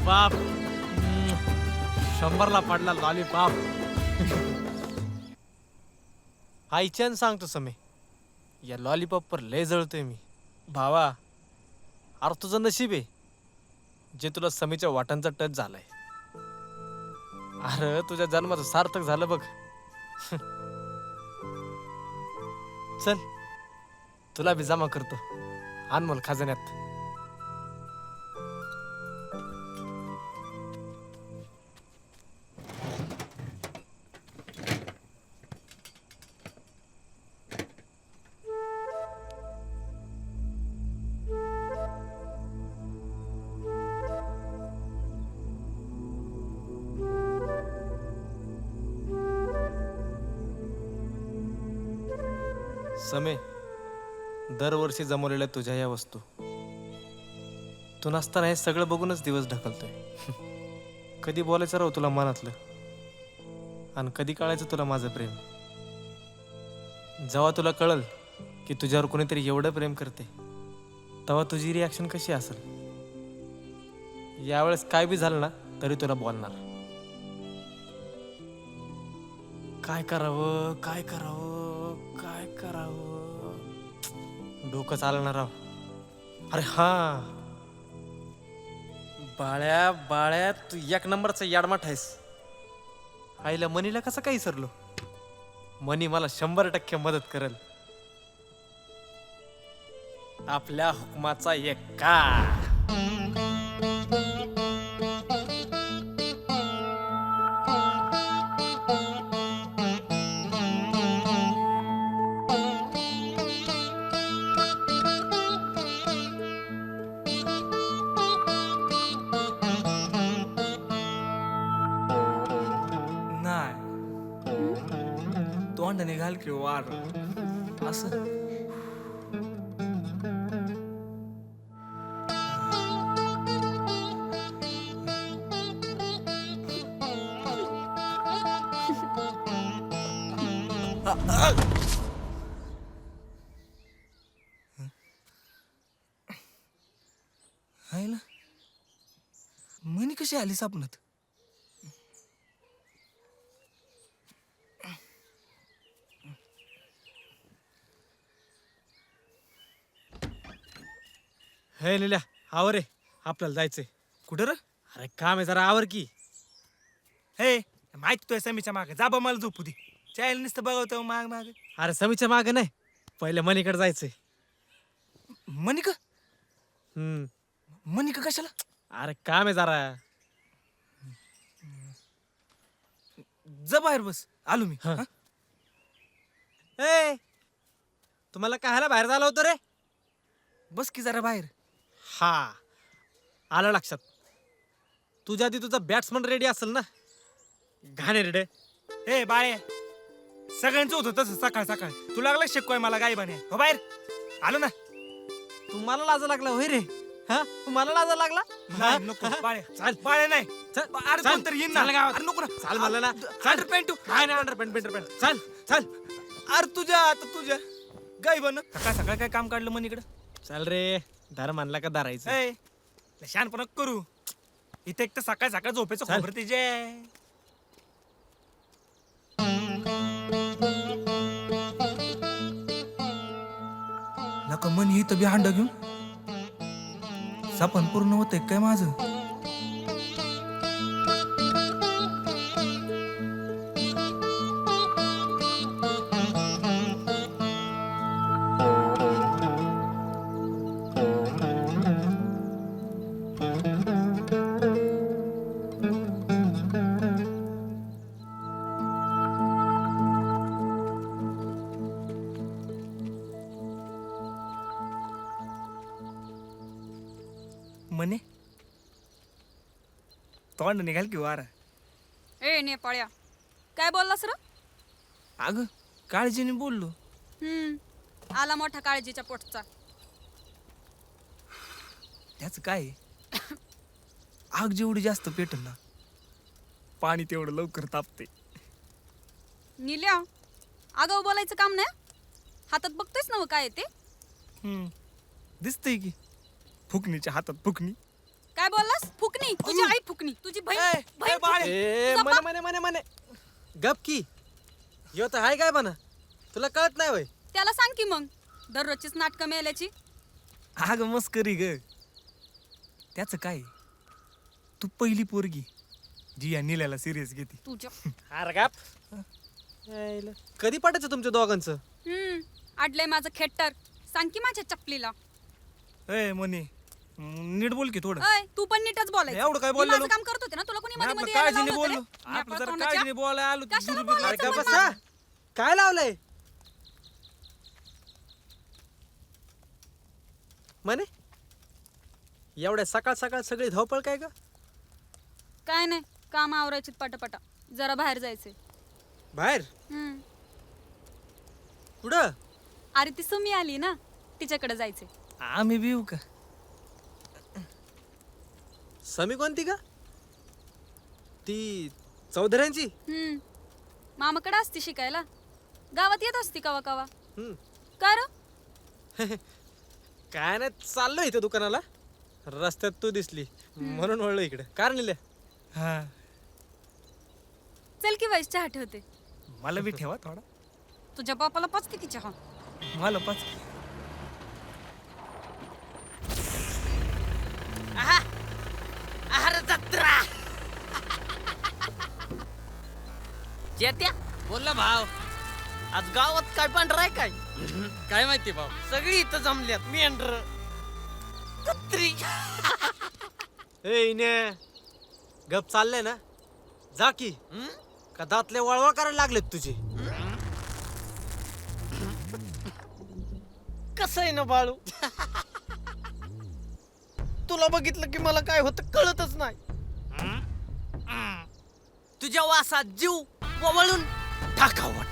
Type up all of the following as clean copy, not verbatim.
Lollipop 100ला पडला lollipop. आईच्यान सांगतो समे, या लॉलीपॉपवर लय जळतोय मी. भावा, अरे तुझं नशीब आहे जे तुला समीच्या वाटांचा टच झालाय. अरे तुझ्या जन्माचं सार्थक झालं बघ. चल तुला बी जमा करतो अनमोल खजान्यात. समे, दरवर्षी जमवलेल्या तुझ्या या वस्तू तू नसताना हे सगळं बघूनच दिवस ढकलतोय. कधी बोलायचं राव तुला मनातलं, आणि कधी कळायचं तुला माझं प्रेम. जेव्हा तुला कळल की तुझ्यावर कोणीतरी एवढं प्रेम करते, तेव्हा तुझी रिॲक्शन कशी असेल. यावेळेस काय बी झालं ना तरी तुला बोलणार. काय करावं काय करावं काय करावं, डोकं चालणार राव. अरे हा, बाळ्या बाळ्या तू एक नंबरचा याडमाठ आहेस. आईला मनीला कसं काही विसरलो. मनी मला 100% मदत करेल. आपल्या हुकमाचा एक का. तोंडाने घाल की वार असं. मनी कशी आली सापनात. हे लिल्या आवर रे, आपल्याला जायचंय. कुठं रे. अरे काम आहे जरा, आवर की. हे माहिती तुझ्या समीच्या मागे जा बा, मला झोपू दे. चायला नुसतं बघवतो माग माग. अरे समीच्या मागे नाही, पहिले मनीकडे जायचंय. मनिका हम्म मनिका कशाला. अरे काम आहे जरा. जा बाहेर बस, आलो मी. हा. ए तुम्हाला कायला बाहेर झालं होतं रे. बस की जरा बाहेर. हा आलं लक्षात. तुझ्या आधी तुझा बॅट्समन रेडी असेल ना. घाणे रेडे. हे बाळे, सगळ्यांचं होतं तसं सकाळ सकाळ. तू लागला शिकवाय मला गाई बने. हो बाहेर आलो ना. तुम्हाला लाजा लागला होय रे. हा तुम्हाला लाजा लागला. नाही, नको बाळे. चाल बाळे नाही. चल, अरे चल, कोणतरी येईन ना. चल गावात. अरे नको ना. चाल मला ना. Under pant. काय नाही अंडरपॅन्ट. चल चल. अरे तुझ्या आता तुझ्या गाई बन. सकाळ सकाळ काय काम काढलं मन इकडं. चल रे, दार मानला का दारायचं. ए शहाणपणा करू. इथे एक तर सकाळ सकाळ झोपेचं चल. खोबरं तिचे. नका मन इथं बी हांडा घेऊन सपन पूर्ण होतंय काय माझं. मने तोंड निघाल की वारा. ए नेपाळ्या, काय बोललास र. अगं काळजीने बोललो. आला मोठा काळजीच्या पोटचा. त्याच काय आग जेवढी जास्त पेटल ना, पाणी तेवढं लवकर तापते. निल्या, आगाऊ बोलायचं काम नाही. हातात बघतेस ना काय ते. दिसतंय की फुकणीच्या हातात फुकणी. काय बोललास? फुकणी, तुझी आई फुकणी, तुझी बहीण ए, बहीण बाळे. फुकणी. ए तुझा मने बाप- मने मने मने गप की यो तर हाय काय बना तुला कळत नाही वय त्याला सांग की मग दररोजचीच नाटकं मेल्याची. अग मस्करी ग. त्याचं काय, तू पहिली पोरगी जी या निल्याला सिरियस घेते. तुझ्या अरे गप कधी पटायचं तुमच्या दोघांचं आडलंय माझं खेटर. सांग की माझ्या चपलीला. ए म्हणे नीट बोल की थोडं. अय तू पण नीटच बोलायचं. एवढं काय मी बोललेलो? माझं काम करत होते ना, तुला कोणी मी मध्ये आपलं मध्ये यायला काळजीने लावलं होतं बोललो. रे? आपलं जरा तोंडाच्या. काळजीने बोलायला आलो. कशाला दुरुपयोग बोलायचं अरे करायचा. गप मला? बसा काय लावलंय म्हणे एवढ्या सकाळ सकाळ सगळी धावपळ काय ग काय नाही, काम आवरायची पटापटा. जरा बाहेर जायचंय. बाहेर हम्म. कुठं अरे ती सुमी आली ना, तिच्याकडे जायचंय. आम्ही बी येऊ का? समी कोणती का ती चौधऱ्यांची मामाकडे असती शिकायला. गावात येत असती कवा कवा. हम्म. का र? काय नाही चाललो इथे दुकानाला रस्त्यात तू दिसली म्हणून वळलो इकडे कार नेल्या हा, चल की वैस चहा ठेवते. मला बी ठेवा थोडा. तुझ्या बापाला पाच किती चहा. मला पाच. अरे जत्रा जेत्या बोल ना भाव, आज गावात काय पांढरा आहे काय? काय माहिती भाऊ, सगळी इथं जमल्यात. मेंढर कुत्री. ए इने गप चाललंय ना जा की हं? का दातले वळवळ करायला लागलेत तुझे कसं आहे ना बाळू, तुला बघितलं की मला काय होतं कळतच नाही. तुझ्या वासात जीव वळून टाकावं वाटतो.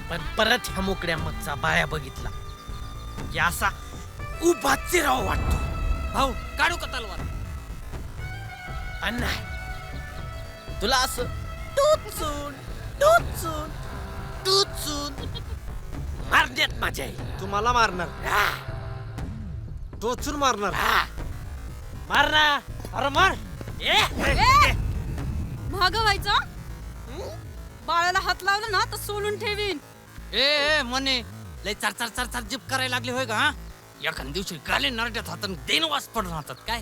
पण परत ह्या मोकड्या मगचा बाया बघितला की असा उभा चिराव वाटतो. भाऊ काढू का तलवार? पण नाही, तुला असं टोचून टोचून टोचून मारण्यात मजा येईल. तू मला मारणार टोचून मारणार मार ना. अरे मार. महाग व्हायचं. बाळाला हात लावला ना तर सोलून ठेवीन. ए म्हणे लय चार चार चार चार जीप करायला लागली होय का? हा, एखाद्या दिवशी गाले नरड्यात हातात देण वास पडून हातात काय?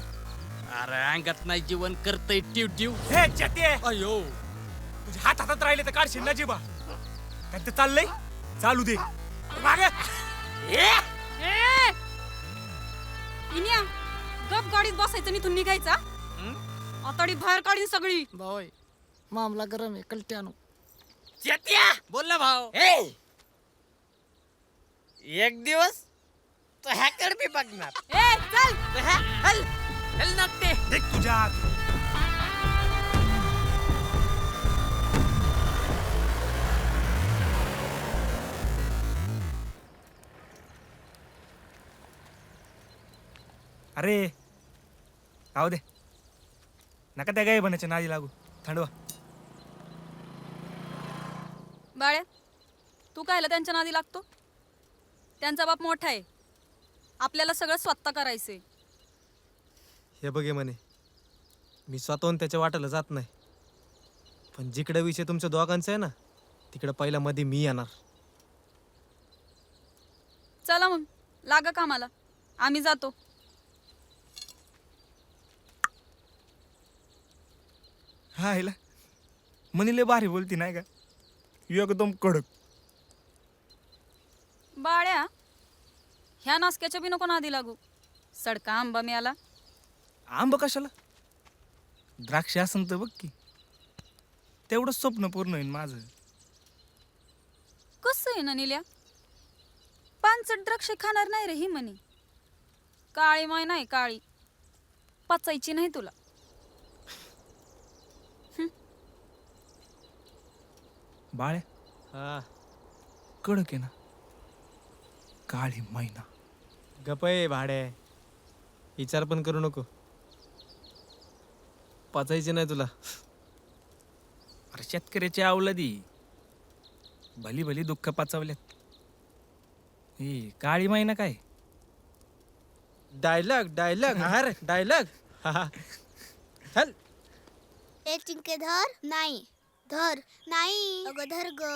अरे अंगात नाही जीवन करतय टिव टिव. हे चटे, अयो तुझे हात हातात राहिले तर काढशील ना जीबा. काय ते चाललंय, चालू दे. मागे. इनिया गप गाडीत बसायचं आणि इथून निघायचा. आताडी बाहेर काढीन सगळी. भाऊ मामला गरम आहे, कलट्यानो. चेत्या बोल ना भाऊ. एक दिवस तो हॅकर बी बघणार. ए चल. हल हल नकटे. देख तुझ्या हात. अरे राहू दे, नका त्या गाई बनायच्या नादी लागू. थंडवा. बाळ्या, तू कायला त्यांच्या नादी लागतो? त्यांचा बाप मोठा आहे. आपल्याला सगळं स्वतः करायचंय. हे बघे म्हणे मी स्वतःहून त्याच्या वाट्याला जात नाही पण जिकडे विषय तुमच्या दोघांचा आहे ना तिकडे पहिला मध्ये मी येणार. चला मग लागा कामाला, आम्ही जातो. हा हिला म्हणले भारी बोलती नाही का, एकदम कडक. बाळ्या, ह्या नासक्याच्या बी नको नादी लागू. सडका आंबा मिळाला. आंब कशाला, द्राक्ष असन तर बघ की, तेवढं स्वप्न पूर्ण होईल माझं. कसं आहे ना निल्या, पानसट द्राक्ष खाणार नाही रे ही म्हणे. काळी माय नाही काळी, पचायची नाही तुला. बाळ्या हा कडक आहे ना, काळी मैना. गपय भाडे विचार पण करू नको, पचायचे नाही तुला. अरे शेतकऱ्याची अवलादी भली भली दुःख पाचावल्यात. ही काळी मैना काय, डायलॉग डायलॉग अरे डायलॉग चल. ए चिंके धर नाही धर नाही अगं धर ग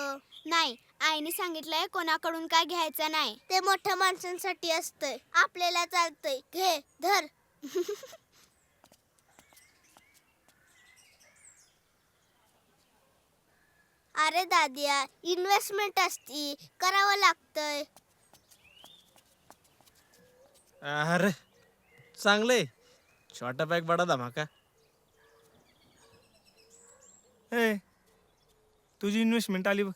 नाही आईने सांगितलंय कोणाकडून काय घ्यायचं नाही ते मोठ्या माणसांसाठी असतंय आपल्याला चालतंय घे धर. अरे दादिया इन्व्हेस्टमेंट असती करावं लागतंय. अरे चांगलंय. छोटा बॅग बडा धमाका. ए तुझी इन्व्हेस्टमेंट आली बघ.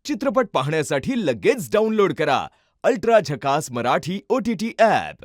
चित्रपट पाहण्यासाठी लगेच डाउनलोड करा अल्ट्रा झकास मराठी OTT ॲप.